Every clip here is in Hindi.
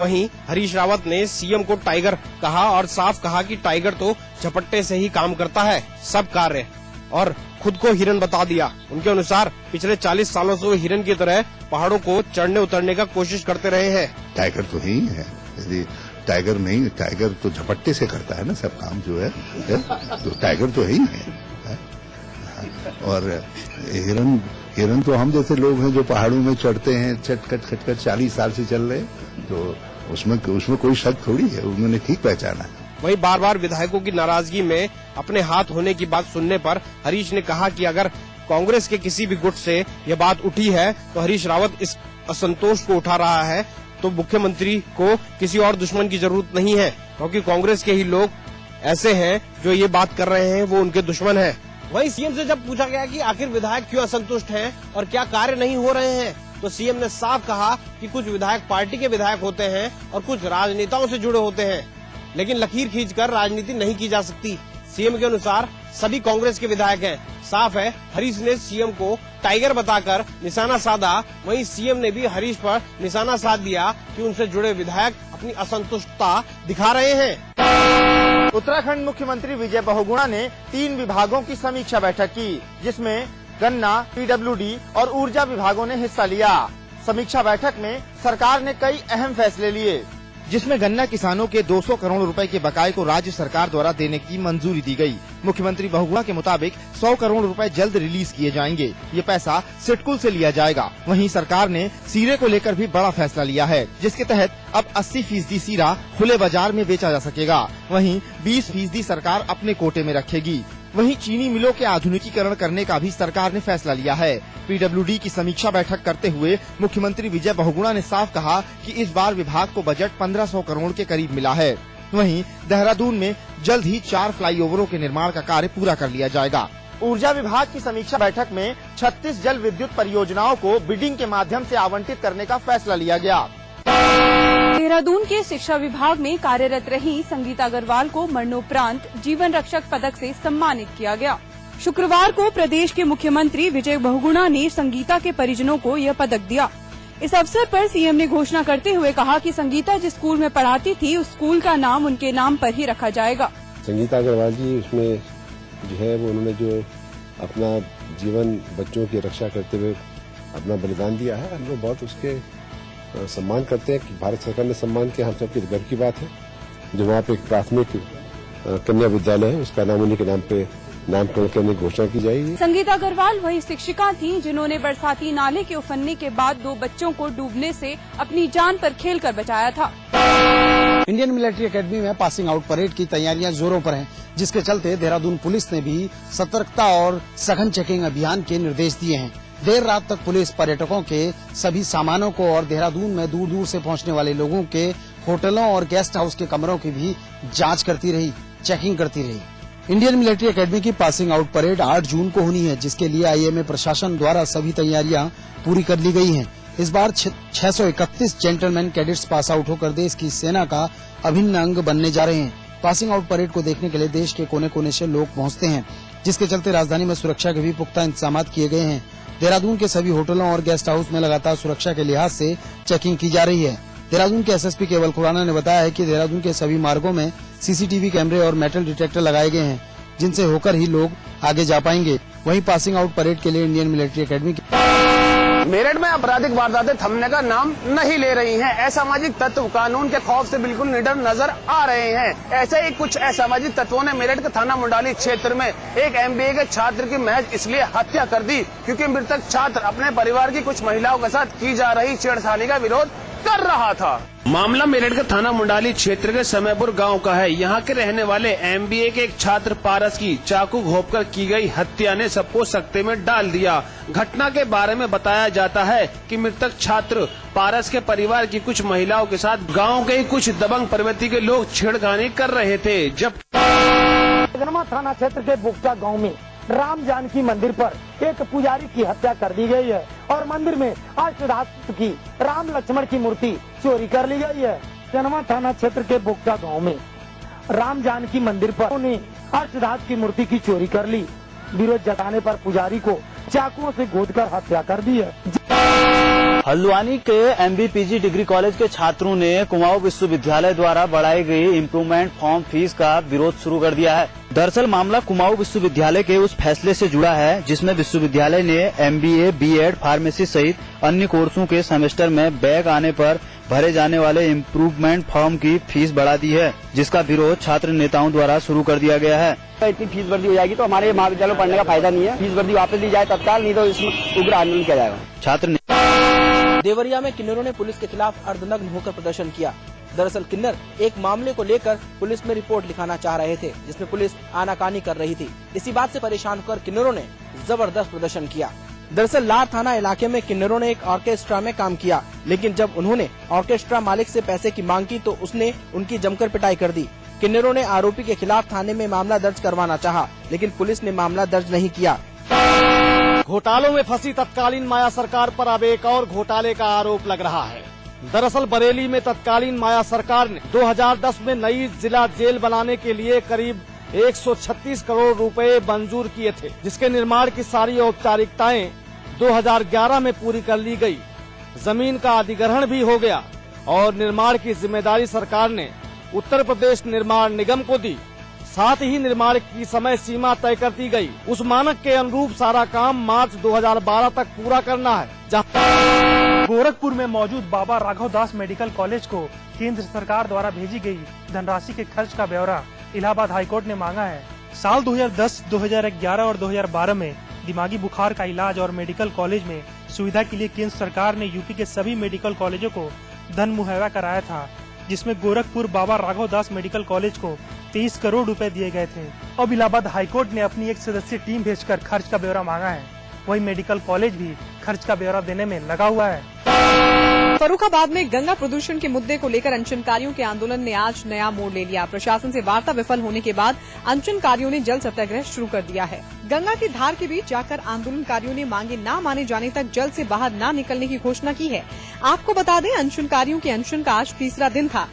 वहीं हरीश रावत ने सीएम को टाइगर कहा और साफ कहा कि टाइगर तो झपट्टे से ही काम करता है सब कार्य, और खुद को हिरन बता दिया। उनके अनुसार पिछले 40 सालों से वो हिरन की तरह पहाड़ों को चढ़ने उतरने का कोशिश करते रहे हैं। टाइगर तो ही है, यदि टाइगर नहीं, टाइगर तो झपट्टे से करता है ना सब काम जो है तो टाइगर तो ही है। और हिरन तो हम जैसे लोग हैं जो पहाड़ों में चढ़ते हैं खटखट 40 साल से चल रहे, तो उसमें कोई शक थोड़ी है, उन्होंने ठीक पहचाना है। वहीं बार बार विधायकों की नाराजगी में अपने हाथ होने की बात सुनने पर हरीश ने कहा कि अगर कांग्रेस के किसी भी गुट से यह बात उठी है तो हरीश रावत इस असंतोष को उठा रहा है, तो मुख्यमंत्री को किसी और दुश्मन की जरूरत नहीं है, क्योंकि कांग्रेस के ही लोग ऐसे हैं जो ये बात कर रहे हैं वो उनके दुश्मन हैं। वहीं सीएम से जब पूछा गया कि आखिर विधायक क्यों असंतुष्ट हैं और क्या कार्य नहीं हो रहे हैं, तो सीएम ने साफ कहा कि कुछ विधायक पार्टी के विधायक होते हैं और कुछ राजनेताओं से जुड़े होते हैं, लेकिन लकीर खींचकर राजनीति नहीं की जा सकती। सीएम के अनुसार सभी कांग्रेस के विधायक हैं। साफ है हरीश ने सीएम को टाइगर बताकर निशाना साधा, वहीं सीएम ने भी हरीश पर निशाना साध दिया कि उनसे जुड़े विधायक अपनी असंतुष्टता दिखा रहे हैं। उत्तराखंड मुख्यमंत्री विजय बहुगुणा ने 3 विभागों की समीक्षा बैठक की, जिसमें गन्ना, पीडब्ल्यूडी और ऊर्जा विभागों ने हिस्सा लिया। समीक्षा बैठक में सरकार ने कई अहम फैसले लिए, जिसमें गन्ना किसानों के 200 करोड़ रुपए के बकाये को राज्य सरकार द्वारा देने की मंजूरी दी गई। मुख्यमंत्री बहुगुणा के मुताबिक 100 करोड़ रुपए जल्द रिलीज किए जाएंगे। ये पैसा सिडकुल से लिया जाएगा। वहीं सरकार ने सीरे को लेकर भी बड़ा फैसला लिया है, जिसके तहत अब 80% सीरा खुले बाजार में बेचा जा सकेगा। वहीं 20% सरकार अपने कोटे में रखेगी। वहीं चीनी मिलों के आधुनिकीकरण करने का भी सरकार ने फैसला लिया है। पीडब्ल्यूडी की समीक्षा बैठक करते हुए मुख्यमंत्री विजय बहुगुणा ने साफ कहा कि इस बार विभाग को बजट 1500 करोड़ के करीब मिला है। वहीं देहरादून में जल्द ही 4 फ्लाईओवरों के निर्माण का कार्य पूरा कर लिया जाएगा। ऊर्जा विभाग की समीक्षा बैठक में 36 जल विद्युत परियोजनाओं को बिडिंग के माध्यम से आवंटित करने का फैसला लिया गया। देहरादून के शिक्षा विभाग में कार्यरत रही संगीता अग्रवाल को मरणोपरांत जीवन रक्षक पदक से सम्मानित किया गया। शुक्रवार को प्रदेश के मुख्यमंत्री विजय बहुगुणा ने संगीता के परिजनों को यह पदक दिया। इस अवसर पर सीएम ने घोषणा करते हुए कहा कि संगीता जिस स्कूल में पढ़ाती थी उस स्कूल का नाम उनके नाम पर ही रखा जाएगा। संगीता अग्रवाल जी उसमें जो है वो उन्होंने जो अपना जीवन बच्चों की रक्षा करते हुए अपना बलिदान दिया है, हम लोग बहुत उसके सम्मान करते हैं कि भारत सरकार ने सम्मान किया, हम सबके गर्व की बात है। जो वहाँ पे एक प्राथमिक कन्या विद्यालय है उसका नाम उन्हीं के नाम पे नामकरण करने की घोषणा की जाएगी। संगीता अग्रवाल वही शिक्षिका थीं जिन्होंने बरसाती नाले के उफनने के बाद 2 बच्चों को डूबने से अपनी जान पर खेलकर बचाया था। इंडियन मिलिट्री एकेडमी में पासिंग आउट परेड की तैयारियां जोरों पर हैं, जिसके चलते देहरादून पुलिस ने भी सतर्कता और सघन चेकिंग अभियान के निर्देश दिए हैं। देर रात तक पुलिस पर्यटकों के सभी सामानों को और देहरादून में दूर दूर से पहुंचने वाले लोगों के होटलों और गेस्ट हाउस के कमरों की भी जांच करती रही, चेकिंग करती रही। इंडियन मिलिट्री एकेडमी की पासिंग आउट परेड 8 जून को होनी है, जिसके लिए आईएमए प्रशासन द्वारा सभी तैयारियां पूरी कर ली गई हैं। इस बार 631 जेंटलमैन कैडेट्स पास आउट होकर देश की सेना का अभिन्न अंग बनने जा रहे हैं। पासिंग आउट परेड को देखने के लिए देश के कोने कोने से लोग पहुंचते हैं, जिसके चलते राजधानी में सुरक्षा के भी पुख्ता इंतजाम किए गए हैं। देहरादून के सभी होटलों और गेस्ट हाउस में लगातार सुरक्षा के लिहाज से चेकिंग की जा रही है। देहरादून के एसएसपी केवल खुराना ने बताया है कि देहरादून के सभी मार्गों में सीसीटीवी कैमरे और मेटल डिटेक्टर लगाए गए हैं, जिनसे होकर ही लोग आगे जा पाएंगे। वहीं पासिंग आउट परेड के लिए इंडियन मिलिट्री एकेडमी मेरठ में आपराधिक वारदातें थमने का नाम नहीं ले रही हैं। असामाजिक तत्व कानून के खौफ से बिल्कुल निडर नजर आ रहे हैं। ऐसे ही कुछ असामाजिक तत्वों ने मेरठ के थाना मुंडाली क्षेत्र में एक एमबीए के छात्र की महज इसलिए हत्या कर दी क्योंकि मृतक छात्र अपने परिवार की कुछ महिलाओं के साथ की जा रही छेड़छाड़ी का विरोध कर रहा था। मामला मेरठ के थाना मुंडाली क्षेत्र के समयपुर गांव का है। यहां के रहने वाले एमबीए के एक छात्र पारस की चाकू घोंपकर की गई हत्या ने सबको सकते में डाल दिया। घटना के बारे में बताया जाता है कि मृतक छात्र पारस के परिवार की कुछ महिलाओं के साथ गांव के कुछ दबंग प्रवृत्ति के लोग छेड़खानी कर रहे थे। जब थाना क्षेत्र के बुक्टा गाँव में राम जानकी मंदिर पर एक पुजारी की हत्या कर दी गई है और मंदिर में अष्टधातु की राम लक्ष्मण की मूर्ति चोरी कर ली गई है। जनवा थाना क्षेत्र के बुक्टा गांव में राम जानकी मंदिर पर उन्होंने अष्टधातु की मूर्ति की चोरी कर ली। विरोध जताने पर पुजारी को चाकुओं से गोदकर हत्या कर दी है। हल्द्वानी के MBPG डिग्री कॉलेज के छात्रों ने कुमाऊं विश्वविद्यालय द्वारा बढ़ाई गई इम्प्रूवमेंट फॉर्म फीस का विरोध शुरू कर दिया है। दरअसल मामला कुमाऊं विश्वविद्यालय के उस फैसले से जुड़ा है जिसमें विश्वविद्यालय ने MBA, B.Ed, फार्मेसी सहित अन्य कोर्सों के सेमेस्टर में बैक आने पर भरे जाने वाले इम्प्रूवमेंट फॉर्म की फीस बढ़ा दी है, जिसका विरोध छात्र नेताओं द्वारा शुरू कर दिया गया है। इतनी फीस वृद्धि हो जाएगी तो हमारे महाविद्यालय पढ़ने का फायदा नहीं है। फीस वृद्धि वापस ली जाए तत्काल, नहीं तो इसमें उग्र आंदोलन किया जाएगा। छात्र देवरिया में किन्नरों ने पुलिस के खिलाफ अर्धनग्न होकर प्रदर्शन किया। दरअसल किन्नर एक मामले को लेकर पुलिस में रिपोर्ट लिखाना चाह रहे थे, जिसमें पुलिस आनाकानी कर रही थी। इसी बात से परेशान होकर किन्नरों ने जबरदस्त प्रदर्शन किया। दरअसल लार थाना इलाके में किन्नरों ने एक ऑर्केस्ट्रा में काम किया, लेकिन जब उन्होंने ऑर्केस्ट्रा मालिक से पैसे की मांग की तो उसने उनकी जमकर पिटाई कर दी। किन्नरों ने आरोपी के खिलाफ थाने में मामला दर्ज करवाना चाहा, लेकिन पुलिस ने मामला दर्ज नहीं किया। घोटालों में फंसी तत्कालीन माया सरकार पर अब एक और घोटाले का आरोप लग रहा है। दरअसल बरेली में तत्कालीन माया सरकार ने 2010 में नई जिला जेल बनाने के लिए करीब 136 करोड़ रुपए मंजूर किए थे, जिसके निर्माण की सारी औपचारिकताएं 2011 में पूरी कर ली गई। जमीन का अधिग्रहण भी हो गया और निर्माण की जिम्मेदारी सरकार ने उत्तर प्रदेश निर्माण निगम को दी। साथ ही निर्माण की समय सीमा तय कर दी गई। उस मानक के अनुरूप सारा काम मार्च 2012 तक पूरा करना है। गोरखपुर में मौजूद बाबा राघव दास मेडिकल कॉलेज को केंद्र सरकार द्वारा भेजी गई धनराशि के खर्च का ब्यौरा इलाहाबाद हाईकोर्ट ने मांगा है। साल 2010, 2011 और 2012 में दिमागी बुखार का इलाज और मेडिकल कॉलेज में सुविधा के लिए केंद्र सरकार ने यूपी के सभी मेडिकल कॉलेजों को धन मुहैया कराया था, जिसमें गोरखपुर बाबा राघव दास मेडिकल कॉलेज को 23 करोड़ रुपए दिए गए थे। अब इलाहाबाद हाईकोर्ट ने अपनी एक सदस्यीय टीम भेजकर खर्च का ब्यौरा मांगा है। वही मेडिकल कॉलेज भी खर्च का ब्यौरा देने में लगा हुआ है। फर्रुखाबाद में गंगा प्रदूषण के मुद्दे को लेकर अनशनकारियों के आंदोलन ने आज नया मोड़ ले लिया। प्रशासन से वार्ता विफल होने के बाद अनशनकारियों ने जल सत्याग्रह शुरू कर दिया है। गंगा की धार के बीच जाकर आंदोलनकारियों ने मांगे न माने जाने तक जल से बाहर न निकलने की घोषणा की है। आपको बता दें, अनशनकारियों के अनशन का आज तीसरा दिन था।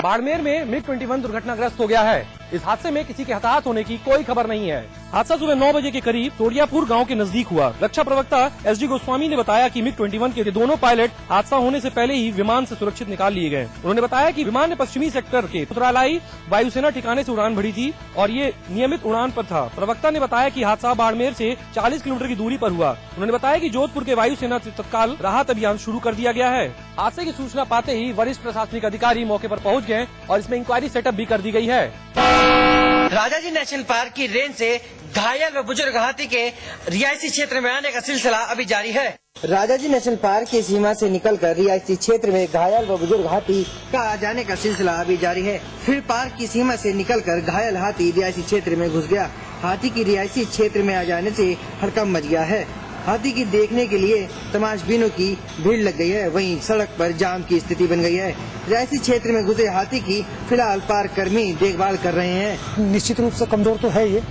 बाड़मेर में MiG-21 दुर्घटनाग्रस्त हो गया है। इस हादसे में किसी के हताहत होने की कोई खबर नहीं है। हादसा सुबह 9 बजे के करीब तोड़ियापुर गांव के नजदीक हुआ। रक्षा प्रवक्ता SD गोस्वामी ने बताया कि MiG-21 के दोनों पायलट हादसा होने से पहले ही विमान से सुरक्षित निकाल लिए गए। उन्होंने बताया कि विमान ने पश्चिमी सेक्टर के पुतरालाई वायुसेना ठिकाने से उड़ान भरी थी और ये नियमित उड़ान पर था। प्रवक्ता ने बताया कि हादसा बाड़मेर से 40 किलोमीटर की दूरी पर हुआ। उन्होंने बताया कि जोधपुर के वायुसेना से तत्काल राहत अभियान शुरू कर दिया गया है। हादसे की सूचना पाते ही वरिष्ठ प्रशासनिक अधिकारी मौके पर पहुंच गए और इसमें इंक्वायरी सेटअप भी कर दी गई है। राजाजी नेशनल पार्क की रेंज से घायल व बुजुर्ग हाथी के रिहायशी क्षेत्र में आने का सिलसिला अभी जारी है। राजाजी नेशनल पार्क की सीमा से निकलकर रिहायशी क्षेत्र में घायल व बुजुर्ग हाथी का आ जाने का सिलसिला अभी जारी है। फिर पार्क की सीमा से निकलकर घायल हाथी रिहायशी क्षेत्र में घुस गया। हाथी की रिहायशी क्षेत्र में आ जाने से हड़कंप मच गया है। हाथी की देखने के लिए तमाशबीनों की भीड़ लग गई है। वहीं सड़क पर जाम की स्थिति बन गई है। रिहायशी क्षेत्र में घुसे हाथी की फिलहाल पार्क कर्मी देखभाल कर रहे हैं। निश्चित रूप से कमजोर तो है ये,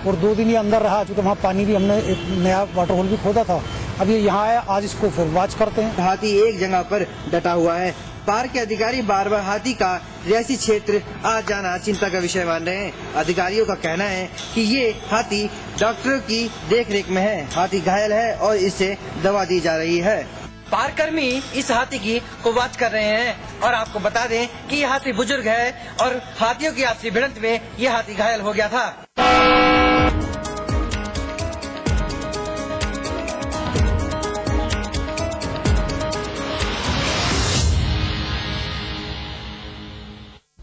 और 2 दिन ये अंदर रहा, चूँकि वहाँ पानी भी हमने एक नया वाटर होल भी खोदा था। अब ये यहाँ आया, आज इसको फिर वॉच करते हैं। हाथी एक जगह पर डटा हुआ है। पार्क के अधिकारी बार बार हाथी का रिहायशी क्षेत्र आ जाना चिंता का विषय मान रहे हैं। अधिकारियों का कहना है कि ये हाथी डॉक्टरों की देखरेख में है। हाथी घायल है और इसे दवा दी जा रही है। पार्क कर्मी इस हाथी की को वॉच कर रहे हैं और आपको बता दें कि ये हाथी बुजुर्ग है और हाथियों की आपसी भिड़ंत में ये हाथी घायल हो गया था।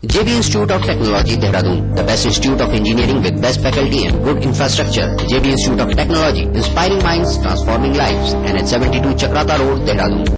JB Institute of Technology, Dehradun, the best institute of engineering with best faculty and good infrastructure. JB Institute of Technology, inspiring minds, transforming lives. NH72 Chakrata Road, Dehradun.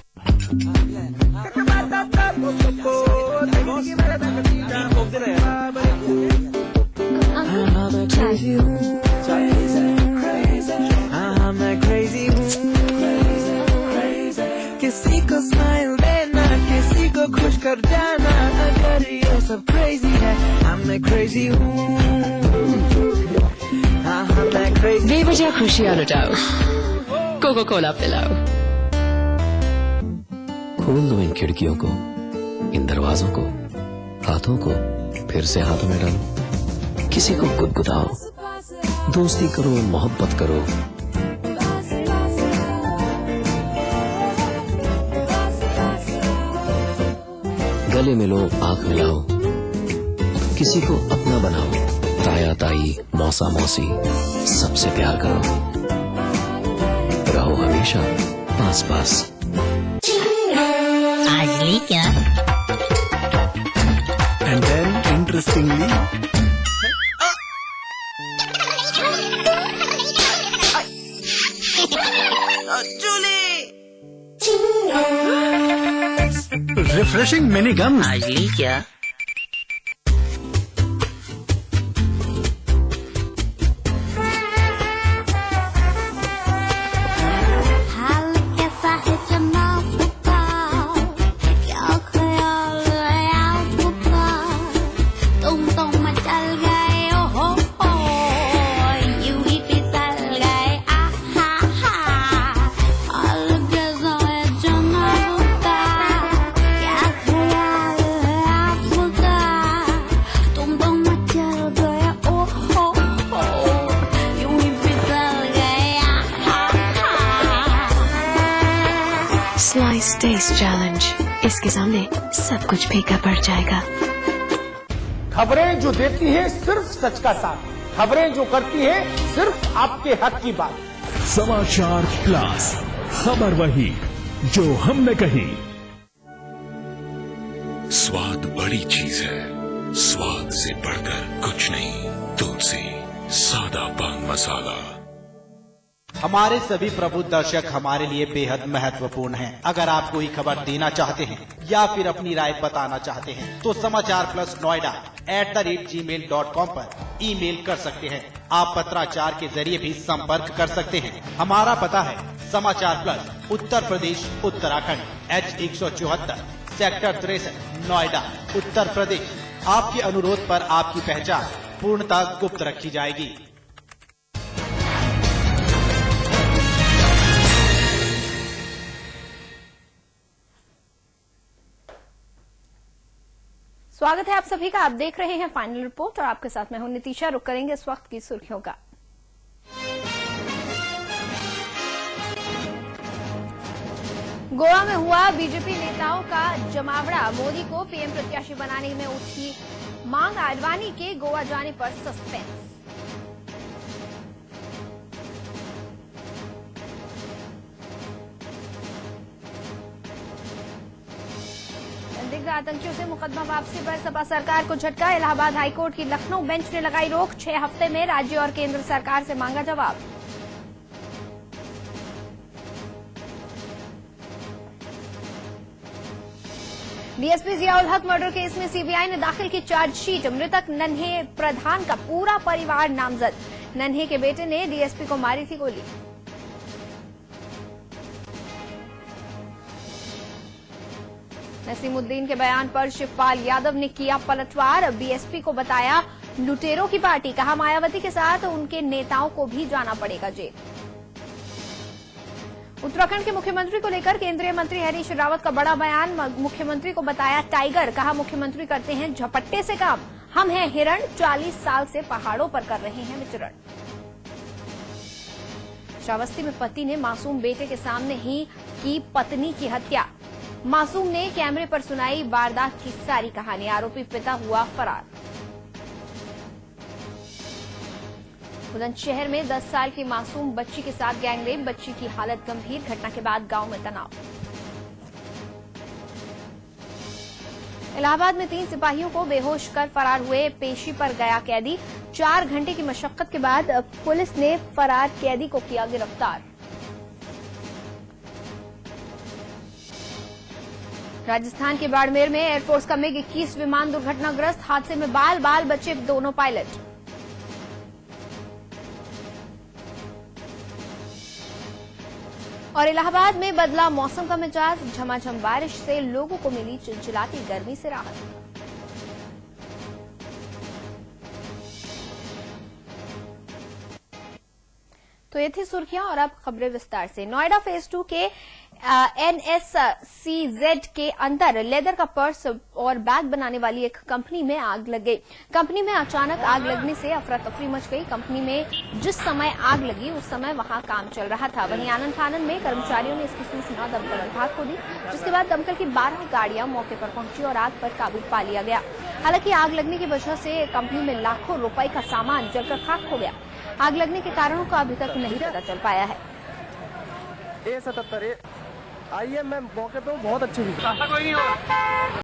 किसी को स्माइल देना, किसी को खुश कर जाना, अगर ये सब क्रेजी है, मैं क्रेजी हूँ। मैं क्रेजी। बेवजह खुशियाँ लुटाओ, कोको कोला पिलाओ। खोल दो इन खिड़कियों को, इन दरवाजों को, हाथों को फिर से हाथों में डालो। किसी को गुदगुदाओ, दोस्ती करो, मोहब्बत करो। गले मिलो, आंख मिलाओ, किसी को अपना बनाओ, ताया ताई, मौसा मौसी, सबसे प्यार करो, रहो हमेशा पास पास। आज ली क्या? And then interestingly, refreshing mini gums. आज ली क्या? स्लाइस टेस्ट चैलेंज, इसके सामने सब कुछ फीका पड़ जाएगा। खबरें जो देती है सिर्फ सच का साथ, खबरें जो करती है सिर्फ आपके हक की बात। समाचार प्लस, खबर वही जो हमने कही। स्वाद बड़ी चीज है, स्वाद से बढ़कर कुछ नहीं। तुलसी सादा पान मसाला। हमारे सभी प्रबुद्ध दर्शक हमारे लिए बेहद महत्वपूर्ण हैं। अगर आप कोई खबर देना चाहते हैं या फिर अपनी राय बताना चाहते हैं तो समाचार प्लस नोएडा @gmail.com पर ईमेल कर सकते हैं। आप पत्राचार के जरिए भी संपर्क कर सकते हैं। हमारा पता है समाचार plus, Uttar Pradesh, Uttarakhand, H174, sector 63, Noida, Uttar Pradesh. आपके अनुरोध पर आपकी पहचान पूर्णतः गुप्त रखी जाएगी। स्वागत है आप सभी का। आप देख रहे हैं फाइनल रिपोर्ट और आपके साथ मैं हूं नितिशा। रुक करेंगे इस वक्त की सुर्खियों का। गोवा में हुआ बीजेपी नेताओं का जमावड़ा, मोदी को पीएम प्रत्याशी बनाने में उठी मांग, आडवाणी के गोवा जाने पर सस्पेंस। संदिग्ध आतंकियों से मुकदमा वापसी पर सपा सरकार को झटका, इलाहाबाद हाईकोर्ट की लखनऊ बेंच ने लगाई रोक। 6 हफ्ते में राज्य और केंद्र सरकार से मांगा जवाब। डीएसपी जियाउल हक मर्डर केस में सीबीआई ने दाखिल की चार्जशीट, मृतक नन्हे प्रधान का पूरा परिवार नामजद। नन्हे के बेटे ने डीएसपी को मारी थी गोली। नसीमुद्दीन के बयान पर शिवपाल यादव ने किया पलटवार, बीएसपी को बताया लुटेरों की पार्टी, कहा मायावती के साथ उनके नेताओं को भी जाना पड़ेगा जेल। उत्तराखंड के मुख्यमंत्री को लेकर केंद्रीय मंत्री हरीश रावत का बड़ा बयान, मुख्यमंत्री को बताया टाइगर, कहा मुख्यमंत्री करते हैं झपट्टे से काम, हम हैं हिरण, 40 साल से पहाड़ों पर कर रहे हैं विचरण। श्रावस्ती में पति ने मासूम बेटे के सामने ही की पत्नी की हत्या, मासूम ने कैमरे पर सुनाई वारदात की सारी कहानी, आरोपी पिता हुआ फरार। बुलंदशहर में 10 साल की मासूम बच्ची के साथ गैंगरेप, बच्ची की हालत गंभीर, घटना के बाद गांव में तनाव। इलाहाबाद में 3 सिपाहियों को बेहोश कर फरार हुए, पेशी पर गया कैदी, 4 घंटे की मशक्कत के बाद पुलिस ने फरार कैदी को किया गिरफ्तार। राजस्थान के बाड़मेर में एयरफोर्स का मिग 21 विमान दुर्घटनाग्रस्त, हादसे में बाल बचे दोनों पायलट। और इलाहाबाद में बदला मौसम का मिजाज, झमाझम बारिश से लोगों को मिली चिलचिलाती गर्मी से राहत। तो ये थी सुर्खियां और अब खबरें विस्तार से। नोएडा फेज 2 के NSCZ के अंदर लेदर का पर्स और बैग बनाने वाली एक कंपनी में आग लग गई। कंपनी में अचानक आग लगने से अफरा तफरी मच गई। कंपनी में जिस समय आग लगी उस समय वहां काम चल रहा था। वहीं आनन फानन में कर्मचारियों ने इसकी सूचना दमकल विभाग को दी, जिसके बाद दमकल की 12 गाड़ियां मौके पर पहुंची और आग पर काबू पा लिया गया। हालांकि आग लगने की वजह से कंपनी में लाखों रुपए का सामान जलकर खाक हो गया। आग लगने के कारणों का अभी तक नहीं पता चल पाया है। A77 आइए, मैं मौके पे बहुत अच्छी